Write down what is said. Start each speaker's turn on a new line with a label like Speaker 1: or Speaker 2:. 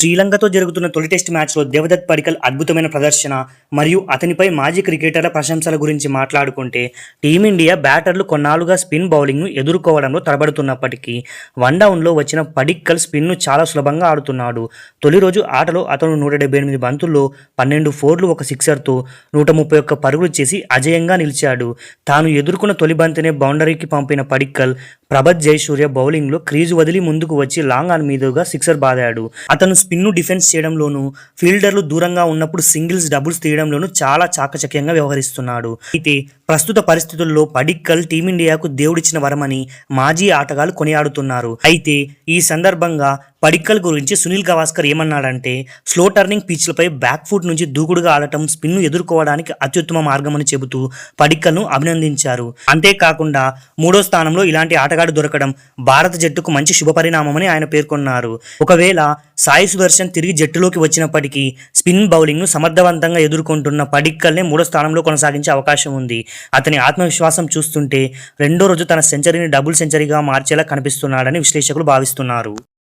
Speaker 1: శ్రీలంకతో జరుగుతున్న తొలి టెస్ట్ మ్యాచ్లో దేవదత్ పడిక్కల్ అద్భుతమైన ప్రదర్శన మరియు అతనిపై మాజీ క్రికెటర్ల ప్రశంసల గురించి మాట్లాడుకుంటే టీమిండియా బ్యాటర్లు కొన్నాళ్లుగా స్పిన్ బౌలింగ్ను ఎదుర్కోవడంలో తడబడుతున్నప్పటికీ వన్ డౌన్లో వచ్చిన పడిక్కల్ స్పిన్ను చాలా సులభంగా ఆడుతున్నాడు. తొలి రోజు ఆటలో అతను 178 బంతుల్లో 12 ఫోర్లు ఒక సిక్సర్తో 131 పరుగులు చేసి అజేయంగా నిలిచాడు. తాను ఎదుర్కొన్న తొలి బంతినే బౌండరీకి పంపిన పడిక్కల్ ప్రభత్ జయసూర్య బౌలింగ్లో క్రీజు వదిలి ముందుకు వచ్చి లాంగ్ ఆన్ మీదుగా సిక్సర్ బాదాడు. అతను స్పిన్ను డిఫెన్స్ చేయడంలోనూ, ఫీల్డర్లు దూరంగా ఉన్నప్పుడు సింగిల్స్ డబుల్స్ తీయడంలోనూ చాలా చాకచక్యంగా వ్యవహరిస్తున్నాడు. అయితే ప్రస్తుత పరిస్థితుల్లో పడిక్కల్ టీమిండియాకు దేవుడిచ్చిన వరమని మాజీ ఆటగాళ్లు కొనియాడుతున్నారు. అయితే ఈ సందర్భంగా పడిక్కల్ గురించి సునీల్ గవాస్కర్ ఏమన్నాడంటే, స్లో టర్నింగ్ పిచ్లపై బ్యాక్ ఫుట్ నుంచి దూకుడుగా ఆడటం స్పిన్ను ఎదుర్కోవడానికి అత్యుత్తమ మార్గమని చెబుతూ పడిక్కల్ను అభినందించారు. అంతేకాకుండా 3వ స్థానంలో ఇలాంటి ఆటగాడు దొరకడం భారత జట్టుకు మంచి శుభపరిణామమని ఆయన పేర్కొన్నారు. ఒకవేళ సాయి సుదర్శన్ తిరిగి జట్టులోకి వచ్చినప్పటికీ స్పిన్ బౌలింగ్ను సమర్థవంతంగా ఎదుర్కొంటున్న పడిక్కల్నే 3వ స్థానంలో కొనసాగించే అవకాశం ఉంది. అతని ఆత్మవిశ్వాసం చూస్తుంటే రెండో రోజు తన సెంచరీని డబుల్ సెంచరీగా మార్చేలా కనిపిస్తున్నాడని విశ్లేషకులు భావిస్తున్నారు.